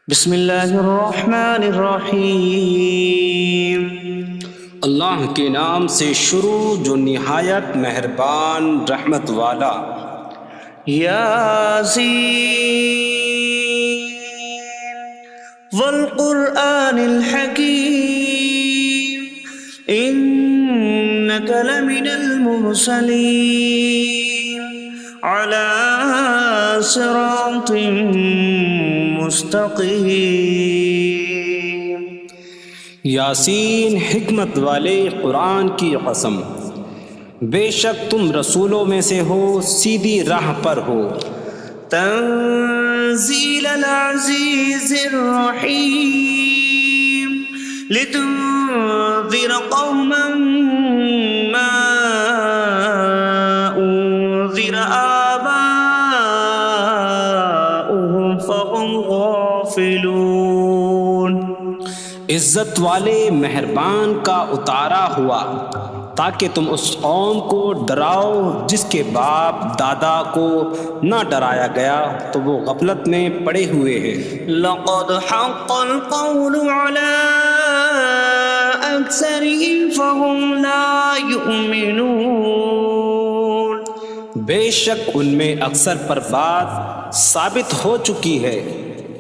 بسم اللہ الرحمن الرحیم۔ اللہ کے نام سے شروع جو نہایت مہربان رحمت والا۔ یاسین والقرآن الحکیم انک لمن المرسلین علی صراط مستقیم۔ یاسین حکمت والے قرآن کی قسم، بے شک تم رسولوں میں سے ہو، سیدھی راہ پر ہو۔ تنزیل العزیز الرحیم لتنذر قوما ما انذر آباؤهم فهم غافلون۔ عزت والے مہربان کا اتارا ہوا تاکہ تم اس قوم کو ڈراؤ جس کے باپ دادا کو نہ ڈرایا گیا تو وہ غفلت میں پڑے ہوئے ہیں۔ لقد حق القول على أكثرهم فهم لا يؤمنون۔ بے شک ان میں اکثر پر بات ثابت ہو چکی ہے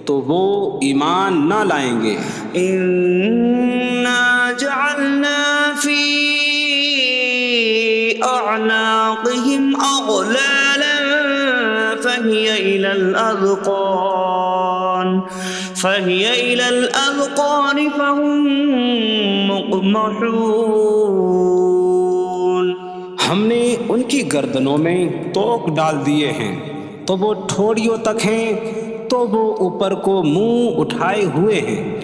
تو وہ ایمان نہ لائیں گے۔ إنا جعلنا في أعناقهم أغلالا فهي إلى الأذقان فهم مقمحون۔ ہم نے ان کی گردنوں میں توق ڈال دیے ہیں تو وہ ٹھوڑیوں تک ہیں، تو وہ اوپر کو منہ اٹھائے ہوئے ہیں۔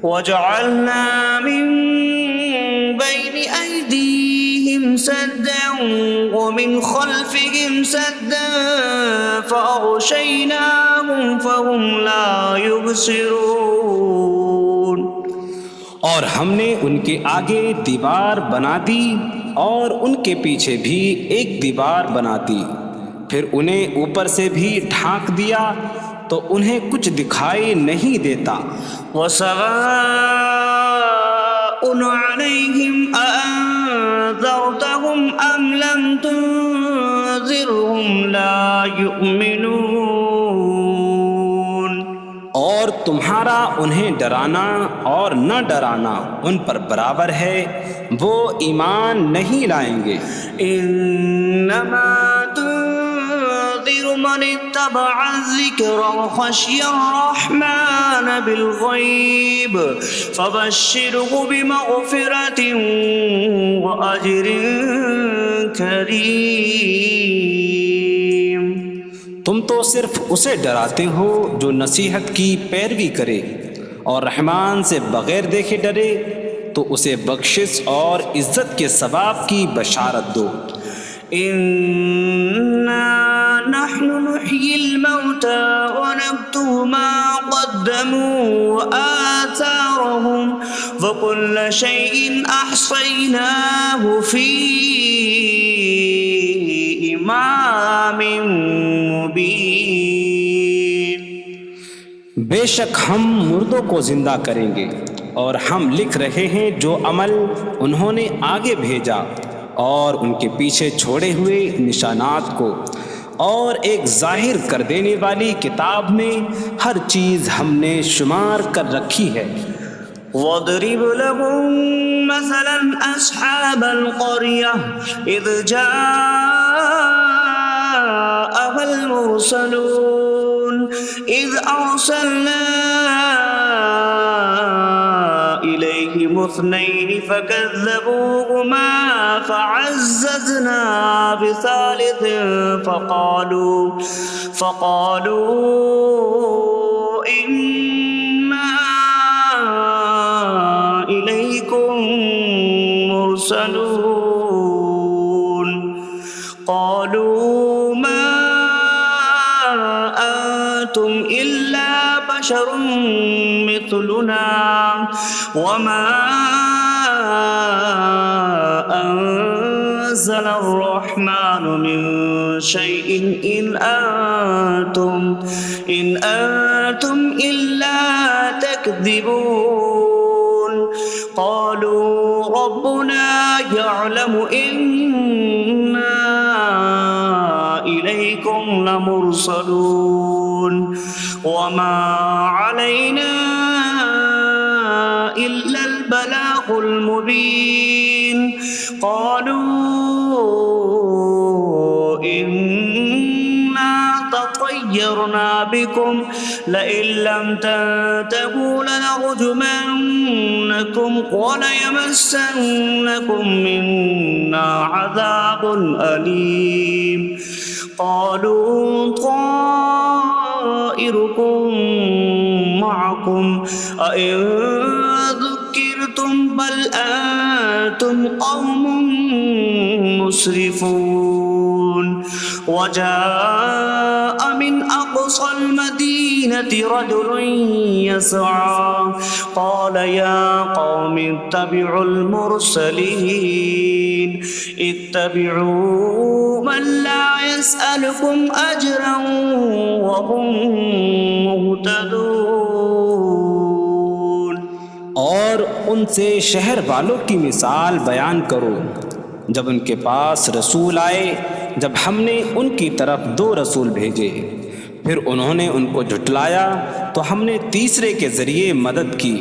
وجعلنا من بين أيديهم سدا ومن خلفهم سدا فأغشيناهم فهم لا يبصرون۔ اور ہم نے ان کے آگے دیوار بنا دی اور ان کے پیچھے بھی ایک دیوار بنا دی، پھر انہیں اوپر سے بھی ڈھانک دیا تو انہیں کچھ دکھائی نہیں دیتا۔ وسواء عليهم أأنذرتهم أم لم تنذرهم لا يؤمنون۔ اور تمہارا انہیں ڈرانا اور نہ ڈرانا ان پر برابر ہے، وہ ایمان نہیں لائیں گے۔ انما تنذر من اتبع الذکر وخشی الرحمن بالغیب فبشره بمغفرة واجر کریم۔ تم تو صرف اسے ڈراتے ہو جو نصیحت کی پیروی کرے اور رحمان سے بغیر دیکھے ڈرے، تو اسے بخشش اور عزت کے ثواب کی بشارت دو۔ انا نحن نحيي الموتى ونكتب ما قدموا وآثارهم وكل شيء أحصيناه في إمام مبين۔ بے شک ہم مردوں کو زندہ کریں گے اور ہم لکھ رہے ہیں جو عمل انہوں نے آگے بھیجا اور ان کے پیچھے چھوڑے ہوئے نشانات کو، اور ایک ظاہر کر دینے والی کتاب میں ہر چیز ہم نے شمار کر رکھی ہے۔ واضرب لهم مثلا أصحاب القرية إذ جاءها المرسلون إذ أرسلنا إليهم اثنين فكذبوهما فعززنا بثالث فقالوا إنا إليكم مرسلون قالوا ما أنتم إلا بشر مثلنا وما أنتم نزل الرحمن من شيء إن أنتم إلا تكذبون قالوا ربنا يعلم إنا إليكم لمرسلون وما علينا إلا البلاغ المبين قالوا إنا تطيرنا بكم لئن لم تنتهوا لنرجمنكم وليمسنكم منا عذاب أليم قالوا طائركم معكم أئن ذكرتم بل أنتم قوم مسرفون وجاء من أقصى المدينة رجل يسعى قال يا قوم اتبعوا المرسلين اتبعوا من لا يسألكم أجرا وهم مهتدون اور ان سے شہر والوں کی مثال بیان کرو جب ان کے پاس رسول آئے جب ہم نے ان کی طرف 2 رسول بھیجے پھر انہوں نے ان کو جھٹلایا تو ہم نے تیسرے کے ذریعے مدد کی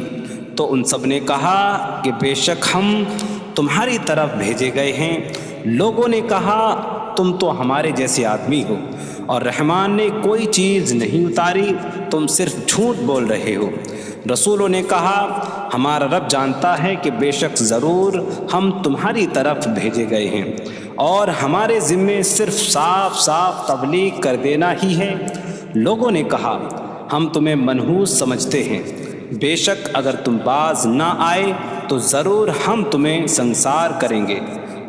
تو ان سب نے کہا کہ بے شک ہم تمہاری طرف بھیجے گئے ہیں لوگوں نے کہا تم تو ہمارے جیسے آدمی ہو اور رحمان نے کوئی چیز نہیں اتاری تم صرف جھوٹ بول رہے ہو رسولوں نے کہا ہمارا رب جانتا ہے کہ بے شک ضرور ہم تمہاری طرف بھیجے گئے ہیں اور ہمارے ذمے صرف صاف صاف تبلیغ کر دینا ہی ہے لوگوں نے کہا ہم تمہیں منحوس سمجھتے ہیں بے شک اگر تم باز نہ آئے تو ضرور ہم تمہیں سنسار کریں گے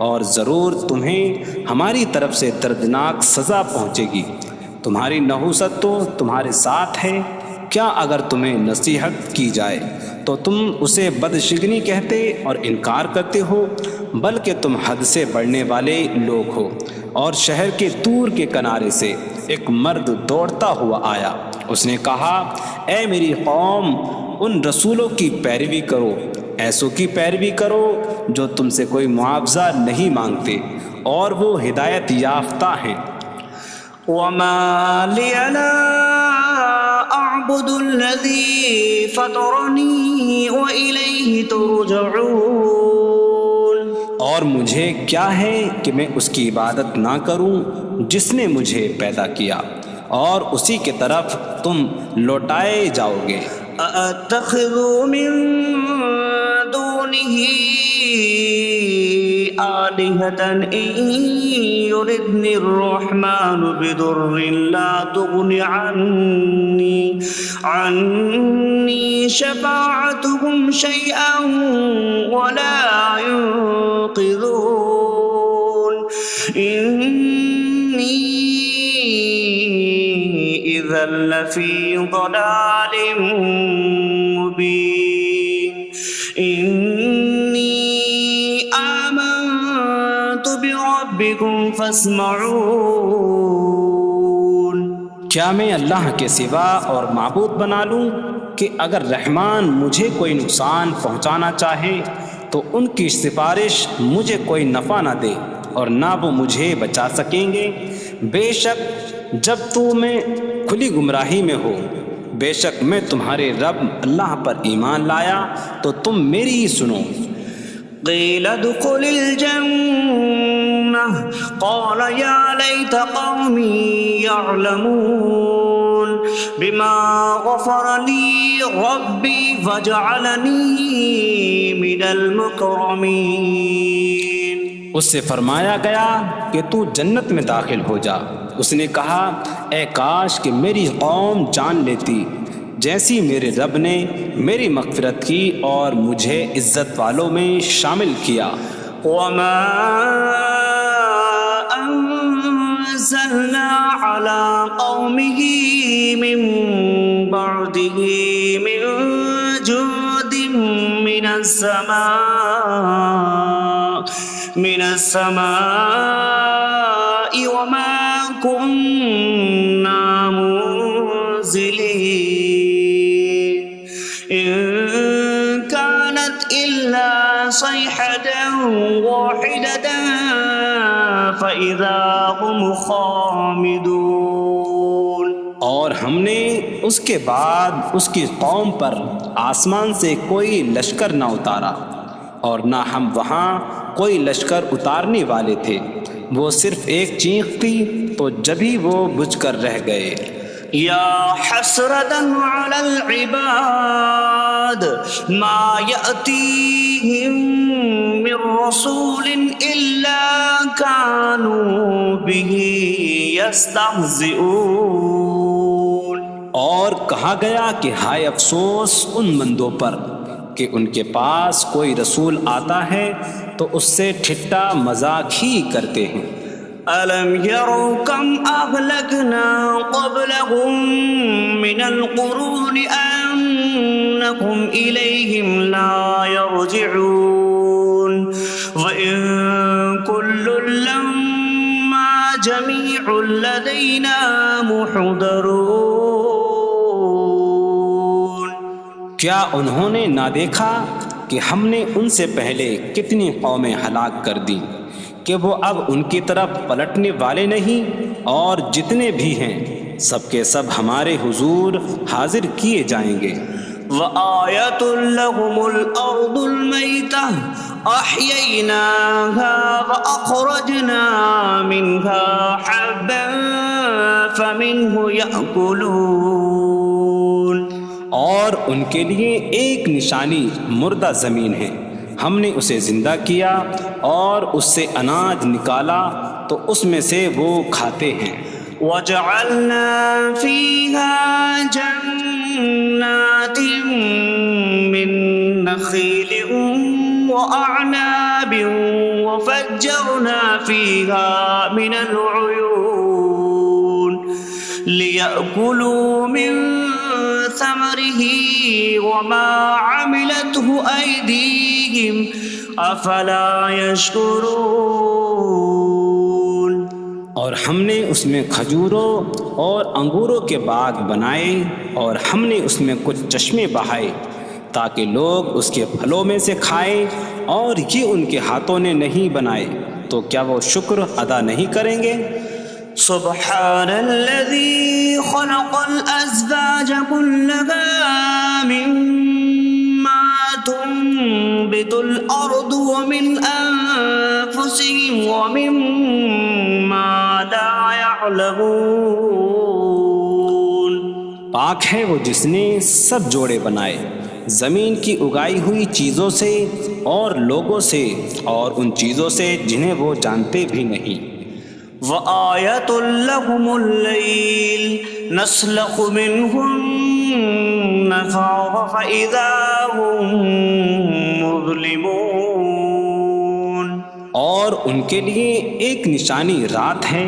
اور ضرور تمہیں ہماری طرف سے دردناک سزا پہنچے گی تمہاری نحوست تو تمہارے ساتھ ہے کیا اگر تمہیں نصیحت کی جائے تو تم اسے بدشگنی کہتے اور انکار کرتے ہو بلکہ تم حد سے بڑھنے والے لوگ ہو اور شہر کے دور کے کنارے سے ایک مرد دوڑتا ہوا آیا اس نے کہا اے میری قوم ان رسولوں کی پیروی کرو ایسوں کی پیروی کرو جو تم سے کوئی معاوضہ نہیں مانگتے اور وہ ہدایت یافتہ ہیں وما لي لا أعبد الذي فطرني وإليه ترجعون اور مجھے کیا ہے کہ میں اس کی عبادت نہ کروں جس نے مجھے پیدا کیا اور اسی کی طرف تم لوٹائے جاؤ گے أأتخذ من دونه آلهة إن يردني الرحمن بضر لا تغن عني شفاعتهم شيئا ولا ينقذون إني إذا لفي ضلال مبين إني آمنت بربكم فاسمعون کیا میں اللہ کے سوا اور معبود بنا لوں کہ اگر رحمان مجھے کوئی نقصان پہنچانا چاہے تو ان کی سفارش مجھے کوئی نفع نہ دے اور نہ وہ مجھے بچا سکیں گے بے شک جب میں کھلی گمراہی میں ہو بے شک میں تمہارے رب اللہ پر ایمان لایا تو تم میری ہی سنو قيل ادخل الجنة قال يا ليت قومي يعلمون بما غفر لي ربي فجعلني من المكرمين اس سے فرمایا گیا کہ تو جنت میں داخل ہو جا اس نے کہا اے کاش کہ میری قوم جان لیتی جیسی میرے رب نے میری مغفرت کی اور مجھے عزت والوں میں شامل کیا وما أنزلنا على قومه من بعده من جود من السماء من السماء وما كنا منزلين إن كانت إلا صيحة واحدة فإذا هم خامدون۔ اور ہم نے اس کے بعد اس کی قوم پر آسمان سے کوئی لشکر نہ اتارا، اور نہ ہم وہاں کوئی لشکر اتارنے والے تھے، وہ صرف ایک چیخ تھی تو جبھی وہ بجھ کر رہ گئے۔ یا حسرة على العباد ما يأتيهم من رسول إلا كانوا به يستهزئون۔ اور کہا گیا کہ ہائے افسوس ان بندوں پر کہ ان کے پاس کوئی رسول آتا ہے تو اس سے ٹھٹا مذاق ہی کرتے ہیں۔ أَلَمْ يَرَوْا كَمْ أَهْلَكْنَا قَبْلَهُمْ مِنَ الْقُرُونِ أَنَّكُمْ إِلَيْهِمْ لَا يَرْجِعُونَ وَإِن كُلٌّ لَّمَّا جَمِيعٌ لَّدَيْنَا مُحْضَرُونَ۔ کیا انہوں نے نہ دیکھا کہ ہم نے ان سے پہلے کتنی قومیں ہلاک کر دیں کہ وہ اب ان کی طرف پلٹنے والے نہیں، اور جتنے بھی ہیں سب کے سب ہمارے حضور حاضر کیے جائیں گے۔ وَآيَةٌ لَّهُمُ الْأَرْضُ الْمَيْتَةُ أَحْيَيْنَاهَا وَأَخْرَجْنَا مِنْهَا حَبًّا فَمِنْهُ يَأْكُلُونَ۔ اور ان کے لیے ایک نشانی مردہ زمین ہے، ہم نے اسے زندہ کیا اور اس سے اناج نکالا تو اس میں سے وہ کھاتے ہیں۔ وَجَعَلْنَا فِيهَا جَنَّاتٍ مِّن نَّخِيلٍ وَأَعْنَابٍ وَفَجَّرْنَا فِيهَا مِنَ الْعُيُونِ لِيَأْكُلُوا مِن ثَمَرِهِ وَمَا عَمِلَتْهُ أَيْدِيهِمْ أَفَلَا يَشْكُرُونَ۔ اور ہم نے اس میں کھجوروں اور انگوروں کے باغ بنائے، اور ہم نے اس میں کچھ چشمے بہائے تاکہ لوگ اس کے پھلوں میں سے کھائیں، اور یہ ان کے ہاتھوں نے نہیں بنائے، تو کیا وہ شکر ادا نہیں کریں گے؟ سبحان الذي خلق الأزواج كلها مما تنبت الأرض ومن أنفسهم ومما لا يعلمون۔ پاک ہے وہ جس نے سب جوڑے بنائے زمین کی اگائی ہوئی چیزوں سے اور لوگوں سے اور ان چیزوں سے جنہیں وہ جانتے بھی نہیں۔ وَآيَةٌ لَّهُمُ اللَّيْلُ نَسْلَخُ مِنْهُ النَّهَارَ فَإِذَا هُم مُظْلِمُونَ۔ اور ان کے لیے ایک نشانی رات ہے،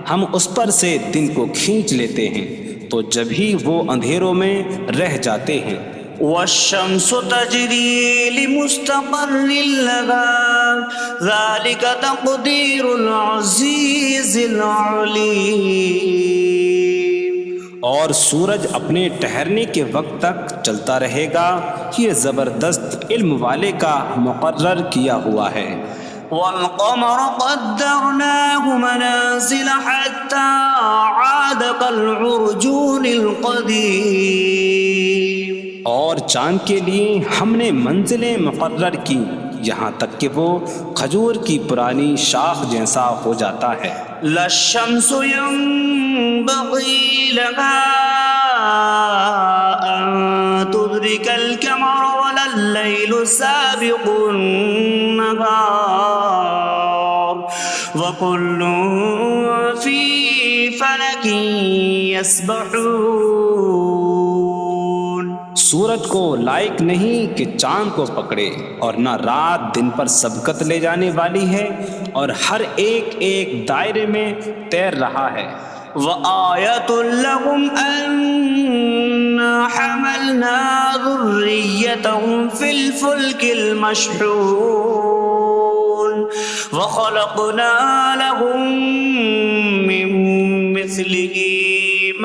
ہم اس پر سے دن کو کھینچ لیتے ہیں تو جبھی وہ اندھیروں میں رہ جاتے ہیں۔ وَالشَّمْسُ تَجْرِي لِمُسْتَقَرٍّ لَّهَا ذَلِكَ تَقْدِيرُ الْعَزِيزِ الْعَلِيمِ۔ اور سورج اپنے ٹھہرنے کے وقت تک چلتا رہے گا، یہ زبردست علم والے کا مقرر کیا ہوا ہے۔ وَالْقَمَرَ قَدَّرْنَاهُ مَنَازِلَ حَتَّى عَادَ كَالْعُرْجُونِ الْقَدِيمِ۔ اور چاند کے لیے ہم نے منزلیں مقرر کی یہاں تک کہ وہ کھجور کی پرانی شاخ جیسا ہو جاتا ہے۔ لا الشمس ينبغي لها أن تدرك القمر ولا الليل سابق النهار وكل في فلك يسبحون۔ سورج کو لائق نہیں کہ چاند کو پکڑے، اور نہ رات دن پر سبقت لے جانے والی ہے، اور ہر ایک ایک دائرے میں تیر رہا ہے۔ وَآيَةٌ لَّهُمْ أَنَّا حَمَلْنَا ذُرِّيَّتَهُمْ فِي الْفُلْكِ الْمَشْحُونِ۔ وخلقنا لهم من مثله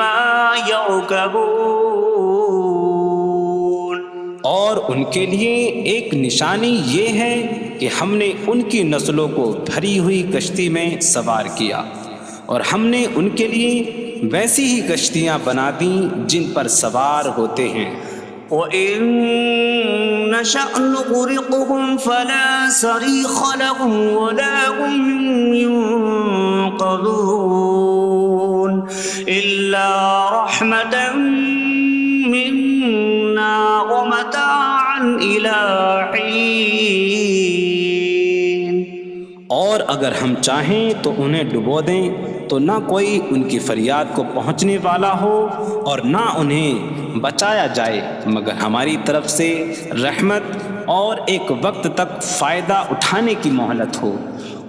ما يركبون. اور ان کے لیے ایک نشانی یہ ہے کہ ہم نے ان کی نسلوں کو بھری ہوئی کشتی میں سوار کیا، اور ہم نے ان کے لیے ویسی ہی کشتیاں بنا دیں جن پر سوار ہوتے ہیں. وَإِن نَّشَأْ نُغْرِقْهُمْ فَلَا صَرِيخَ لَهُمْ وَلَا هُمْ يُنقَذُونَ إِلَّا رَحْمَةً مِّنَّا وَمَتَاعًا إِلَىٰ حِينٍ. اور اگر ہم چاہیں تو انہیں ڈبو دیں تو نہ کوئی ان کی فریاد کو پہنچنے والا ہو اور نہ انہیں بچایا جائے مگر ہماری طرف سے رحمت اور ایک وقت تک فائدہ اٹھانے کی مہلت ہو.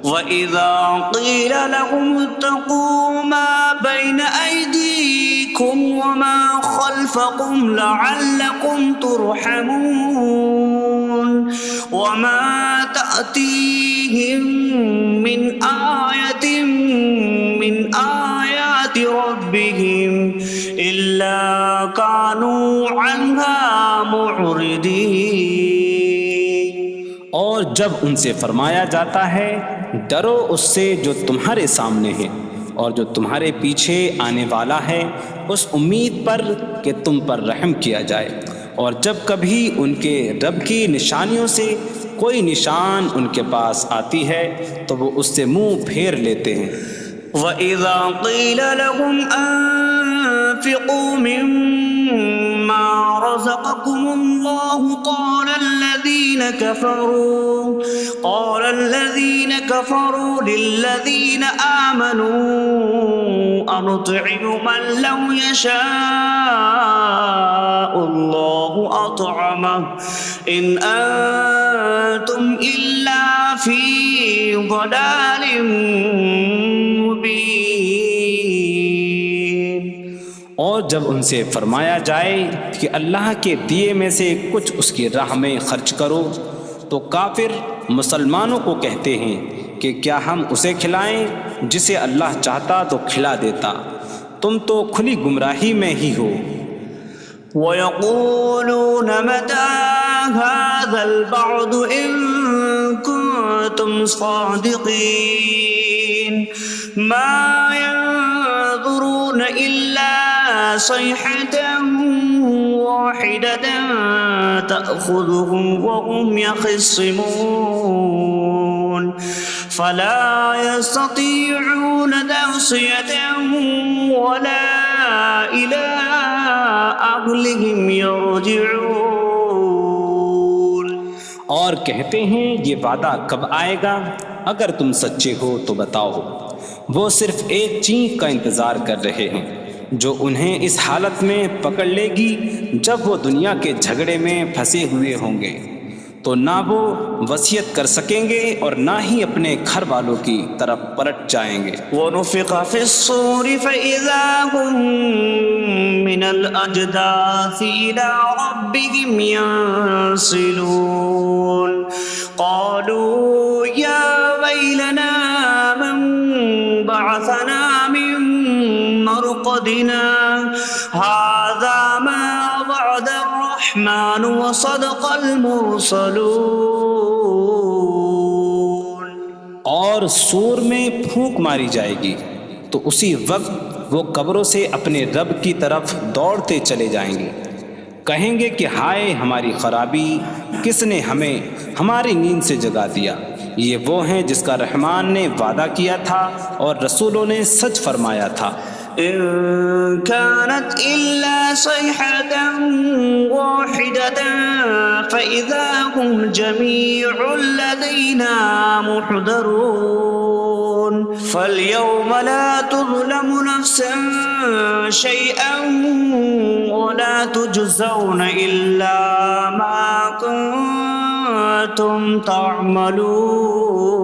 وَإِذَا قِيلَ لَهُمُ اتَّقُوا مَا بَيْنَ أَيْدِيكُمْ وَمَا خَلْفَكُمْ لَعَلَّكُمْ تُرْحَمُونَ وَمَا تَأْتِيهِم مِّنْ آيَةٍ مِّنْ آيَاتِ رَبِّهِمْ إِلَّا كَانُوا عَنْهَا مُعْرِضِينَ. اور جب ان سے فرمایا جاتا ہے ڈرو اس سے جو تمہارے سامنے ہے اور جو تمہارے پیچھے آنے والا ہے، اس امید پر کہ تم پر رحم کیا جائے، اور جب کبھی ان کے رب کی نشانیوں سے کوئی نشان ان کے پاس آتی ہے تو وہ اس سے منہ پھیر لیتے ہیں. وَإِذَا قِيلَ لَهُمْ أَنفِقُوا مِمَّا رَزَقَكُمُ اللَّهُ قَالَ الَّذِينَ كَفَرُوا لِلَّذِينَ آمَنُوا أَنُطْعِمُ مَن لَّوْ يَشَاءُ اللَّهُ أَطْعَمَهُ إِنْ أَنتُمْ إِلَّا فِي ضَلَالٍ مبین. اور جب ان سے فرمایا جائے کہ اللہ کے دیے میں سے کچھ اس کی راہ میں خرچ کرو تو کافر مسلمانوں کو کہتے ہیں کہ کیا ہم اسے کھلائیں جسے اللہ چاہتا تو کھلا دیتا، تم تو کھلی گمراہی میں ہی ہو. وَيَقُولُونَ مَتَىٰ هَٰذَا الْوَعْدُ إِن كُنتُمْ صَادِقِينَ مَا يَنظُرُونَ إِلَّا صَيْحَةً وَاحِدَةً تَأْخُذُهُمْ وَهُمْ يَخِصِّمُونَ فَلَا يَسْتَطِيعُونَ تَوْصِيَةً وَلَا إِلَىٰ أَهْلِهِمْ يَرْجِعُونَ. اور کہتے ہیں یہ وعدہ کب آئے گا؟ اگر تم سچے ہو تو بتاؤ. وہ صرف ایک چینک کا انتظار کر رہے ہیں جو انہیں اس حالت میں پکڑ لے گی جب وہ دنیا کے جھگڑے میں پھنسے ہوئے ہوں گے، تو نہ وہ وصیت کر سکیں گے اور نہ ہی اپنے گھر والوں کی طرف پلٹ جائیں گے. وَنُفِخَ فِي الصُّورِ فَإِذَا هُم مِّنَ الْأَجْدَاثِ إِلَىٰ رَبِّهِمْ يَنسِلُونَ قَالُوا يَا وَيْلَنَا مَن بَعَثَنَا مِن مَّرْقَدِنَا هَٰذَا مَا وَعَدَ الرَّحْمَٰنُ وَصَدَقَ الْمُرْسَلُونَ. اور سور میں پھونک ماری جائے گی تو اسی وقت وہ قبروں سے اپنے رب کی طرف دوڑتے چلے جائیں گے، کہیں گے کہ ہائے ہماری خرابی، کس نے ہمیں ہماری نیند سے جگا دیا. یہ وہ ہیں جس کا رحمان نے وعدہ کیا تھا اور رسولوں نے سچ فرمایا تھا. إن كانت إلا صيحة واحدة فإذا هم جميع لدينا محضرون. فاليوم لا تظلم نفس شيئا ولا تجزون إلا ما كنتم تعملون.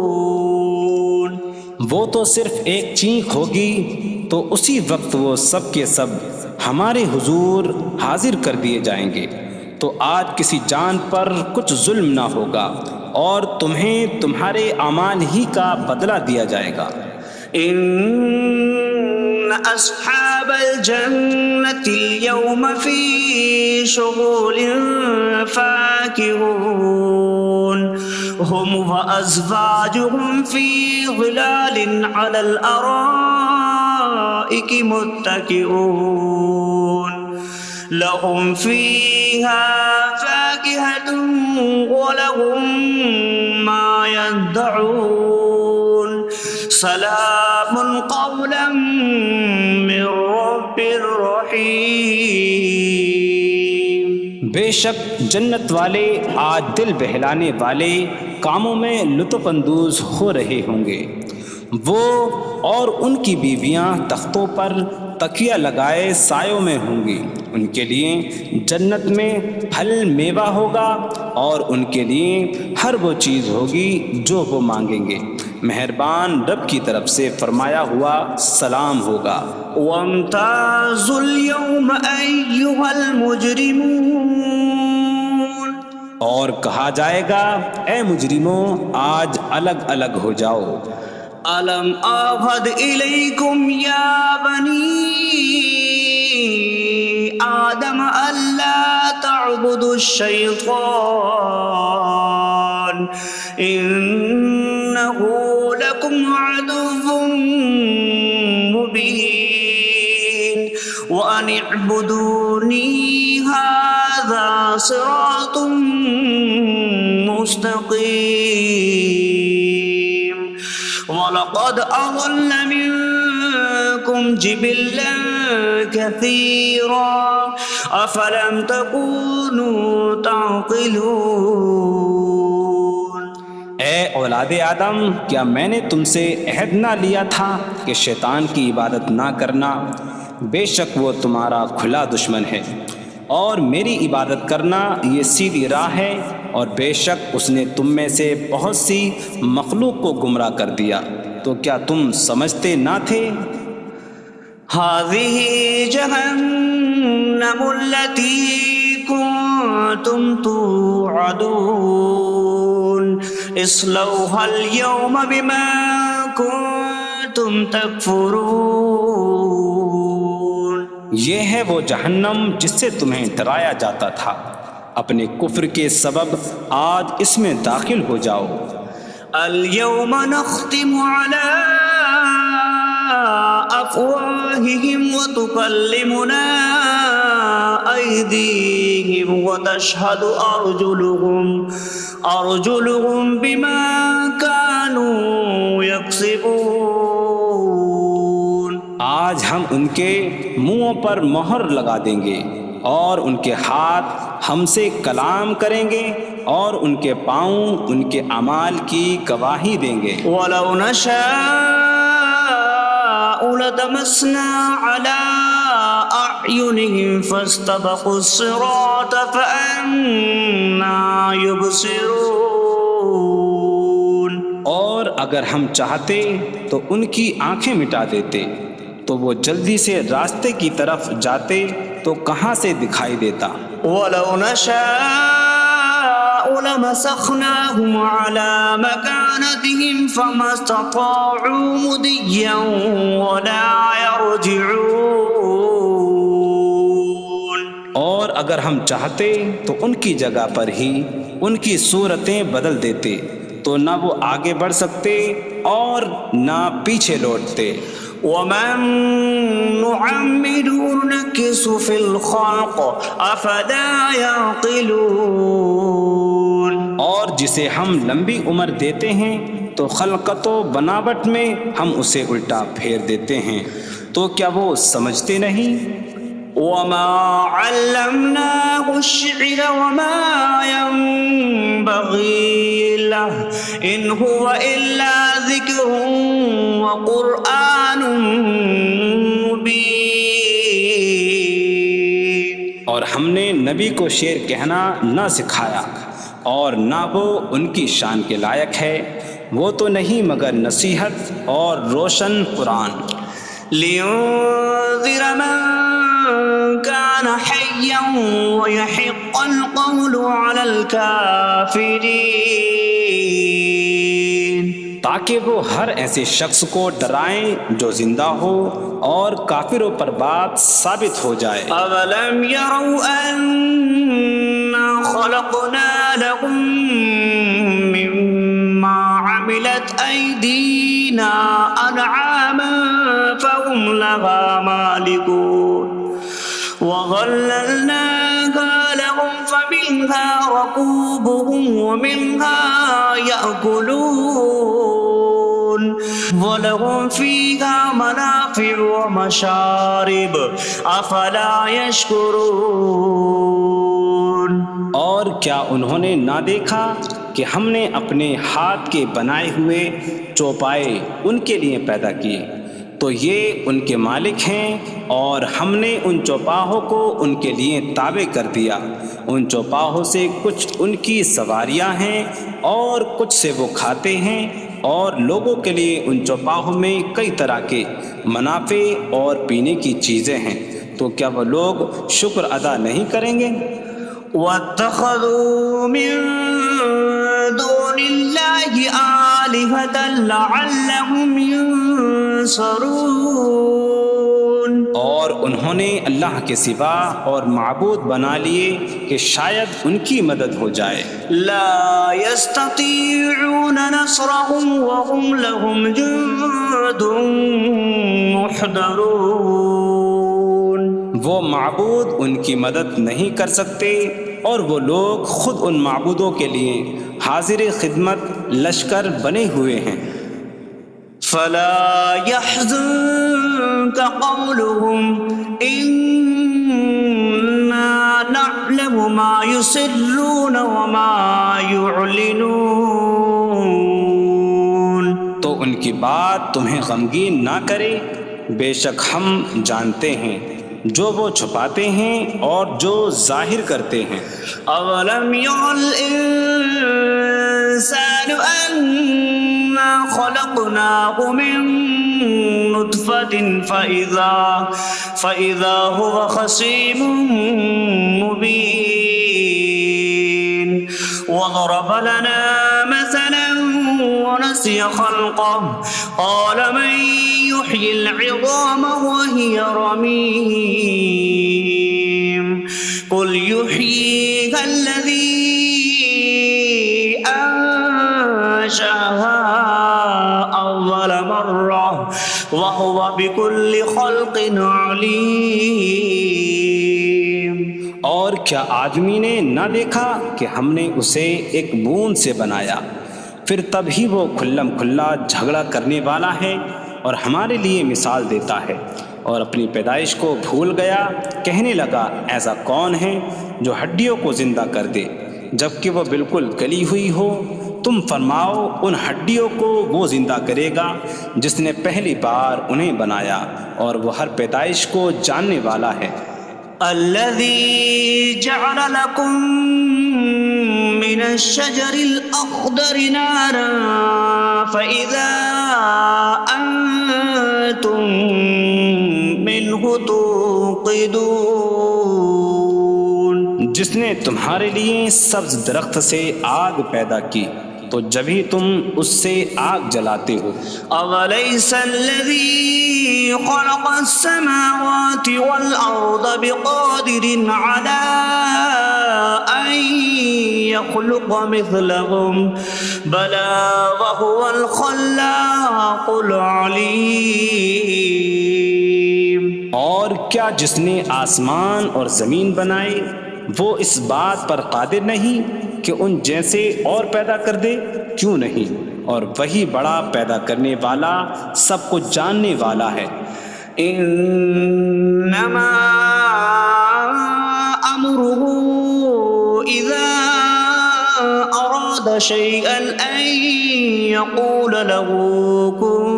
وہ تو صرف ایک چینک ہوگی تو اسی وقت وہ سب کے سب ہمارے حضور حاضر کر دیے جائیں گے، تو آج کسی جان پر کچھ ظلم نہ ہوگا اور تمہیں تمہارے اعمال ہی کا بدلہ دیا جائے گا۔ إن أصحاب الجنة اليوم في شغل فاكهون هم وأزواجهم في ظلال على الأرائك متكئون لهم فيها فاكهة ولهم ما يدعون سلام قولا من رب رحیم۔ بے شک جنت والے آج دل بہلانے والے کاموں میں لطف اندوز ہو رہے ہوں گے۔ وہ اور ان کی بیویاں تختوں پر تکیہ لگائے سایوں میں ہوں گی۔ ان کے لیے جنت میں پھل میوہ ہوگا اور ان کے لیے ہر وہ چیز ہوگی جو وہ مانگیں گے۔ مہربان رب کی طرف سے فرمایا ہوا سلام ہوگا۔ وامتازوا اليوم أيها المجرمون، اور کہا جائے گا اے مجرموں آج الگ الگ ہو جاؤ۔ ألم أعهد إليكم يا بني آدم ألا تعبدوا الشيطان إنه لكم عدو مبين وأن اعبدوني هذا صراط مستقيم وَلَقَدْ أَضَلَّ مِنكُمْ جِبِلًّا كَثِيرًا أَفَلَمْ تَكُونُوا تَعْقِلُونَ۔ اے اولاد آدم، کیا میں نے تم سے عہد نہ لیا تھا کہ شیطان کی عبادت نہ کرنا؟ بے شک وہ تمہارا کھلا دشمن ہے، اور میری عبادت کرنا یہ سیدھی راہ ہے، اور بے شک اس نے تم میں سے بہت سی مخلوق کو گمراہ کر دیا، تو کیا تم سمجھتے نہ تھے؟ هذه جهنم التي كنتم توعدون اصلوها اليوم بما كنتم تكفرون۔ یہ ہے وہ جہنم جس سے تمہیں ڈرایا جاتا تھا، اپنے کفر کے سبب آج اس میں داخل ہو جاؤ۔ اليوم نختم على أفواههم وتكلمنا أيديهم وتشهد أرجلهم بما كانوا يكسبون۔ آج ہم ان کے منہوں پر مہر لگا دیں گے، اور ان کے ہاتھ ہم سے کلام کریں گے، اور ان کے پاؤں ان کے اعمال کی گواہی دیں گے۔ وَلَوْ نَشَاءُ لَطَمَسْنَا عَلَىٰ أَعْيُنِهِمْ فَاسْتَبَقُوا الصِّرَاطَ فَأَنَّىٰ يُبْصِرُونَ۔ اور اگر ہم چاہتے تو ان کی آنکھیں مٹا دیتے، تو وہ جلدی سے راستے کی طرف جاتے تو کہاں سے دکھائی دیتا۔ وَلَوْ نَشَاءُ لَمَسَخْنَاهُمْ عَلَىٰ مَكَانَتِهِمْ فَمَا اسْتَطَاعُوا مُضِيًّا وَلَا يَرْجِعُونَ۔ اور اگر ہم چاہتے تو ان کی جگہ پر ہی ان کی صورتیں بدل دیتے، تو نہ وہ آگے بڑھ سکتے اور نہ پیچھے لوٹتے۔ وَمَن نُّعَمِّرْهُ نُنَكِّسْهُ فِي الْخَلْقِ أَفَلَا يَعْقِلُونَ۔ اور جسے ہم لمبی عمر دیتے ہیں تو خلقت و بناوٹ میں ہم اسے الٹا پھیر دیتے ہیں، تو کیا وہ سمجھتے نہیں؟ وَمَا عَلَّمْنَاهُ الشِّعْرَ وَمَا يَنبَغِي لَهُ إِنْ هُوَ إِلَّا ذِكْرٌ وَقُرْآنٌ مُّبِينٌ۔ اور ہم نے نبی کو شعر کہنا نہ سکھایا، اور نہ وہ ان کی شان کے لائق ہے، وہ تو نہیں مگر نصیحت اور روشن قرآن۔ لِيُنذِرَ مَن كَانَ حَيًّا حيا ويحق القول على الكافرين تاکہ وہ ہر ایسے شخص کو ڈرائیں جو زندہ ہو اور کافروں پر بات ثابت ہو جائے۔ أولم يروا أنا خلقنا لهم مما عملت أيدينا أنعاما فهم لها مالكون وظللناها لهم فمنها ركوبهم ومنها يأكلون وَلَهُمْ فِيهَا مَنَافِعُ وَمَشَارِبُ أَفَلَا يَشْكُرُونَ۔ اور کیا انہوں نے نہ دیکھا کہ ہم نے اپنے ہاتھ کے بنائے ہوئے چوپائے ان کے لیے پیدا کیے، تو یہ ان کے مالک ہیں، اور ہم نے ان چوپاہوں کو ان کے لیے تابع کر دیا۔ ان چوپاہوں سے کچھ ان کی سواریاں ہیں اور کچھ سے وہ کھاتے ہیں، اور لوگوں کے لیے ان چوپاہوں میں کئی طرح کے منافع اور پینے کی چیزیں ہیں، تو کیا وہ لوگ شکر ادا نہیں کریں گے؟ وَاتَّخَذُوا مِن دُونِ اللَّهِ آلِهَةً لَعَلَّهُمْ يُنصَرُونَ۔ اور انہوں نے اللہ کے سوا اور معبود بنا لیے کہ شاید ان کی مدد ہو جائے۔ لا يستطيعون نصرهم وهم لهم جند محضرون۔ وہ معبود ان کی مدد نہیں کر سکتے، اور وہ لوگ خود ان معبودوں کے لیے حاضر خدمت لشکر بنے ہوئے ہیں۔ فلا يحزنك قولهم إنا نعلم ما يسرون وما يعلنون۔ تو ان کی بات تمہیں غمگین نہ کرے، بے شک ہم جانتے ہیں جو وہ چھپاتے ہیں اور جو ظاہر کرتے ہیں۔ اولم ير الانسان انا خلقناه من نطفة فإذا هو خصيم مبين وضرب لنا مثلا ونسي خلقه قال من يحيي العظام وهي رميم قل يحييها الذي أنشأها أول مرة وهو بكل خلق عليم۔ اور کیا آدمی نے نہ دیکھا کہ ہم نے اسے ایک بوند سے بنایا، پھر تب ہی وہ کھلم کھلا جھگڑا کرنے والا ہے اور ہمارے لیے مثال دیتا ہے، اور اپنی پیدائش کو بھول گیا، کہنے لگا ایسا کون ہے جو ہڈیوں کو زندہ کر دے جبکہ وہ بالکل گلی ہوئی ہو؟ تم فرماؤ ان ہڈیوں کو وہ زندہ کرے گا جس نے پہلی بار انہیں بنایا، اور وہ ہر پیدائش کو جاننے والا ہے۔ الذي جعل لكم من الشجر الأخضر نارا فإذا أنتم منه توقدون۔ جس نے تمہارے لیے سبز درخت سے آگ پیدا کی تو جبھی تم اس سے آگ جلاتے ہو۔ أَوَلَيْسَ الَّذِي خَلَقَ السَّمَاوَاتِ وَالْأَرْضَ بِقَادِرٍ عَلَىٰ أَن يَخْلُقَ مِثْلَهُم بَلَىٰ وَهُوَ الْخَلَّاقُ الْعَلِيمُ۔ اور کیا جس نے آسمان اور زمین بنائے وہ اس بات پر قادر نہیں کہ ان جیسے اور پیدا کر دے؟ کیوں نہیں، اور وہی بڑا پیدا کرنے والا سب کچھ جاننے والا ہے۔ انما امره اذا اراد شيئا ان يقول له كن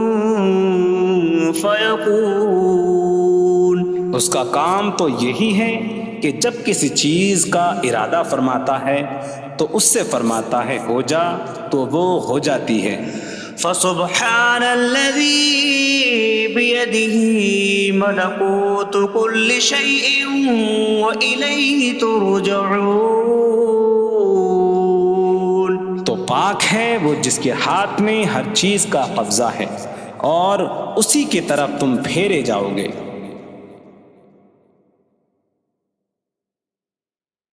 فيكون۔ اس کا کام تو یہی ہے کہ جب کسی چیز کا ارادہ فرماتا ہے تو اس سے فرماتا ہے ہو جا، تو وہ ہو جاتی ہے۔ فسبحان الذي بيده ملكوت كل شيء وإليه ترجعون. تو پاک ہے وہ جس کے ہاتھ میں ہر چیز کا قبضہ ہے اور اسی کی طرف تم پھیرے جاؤ گے.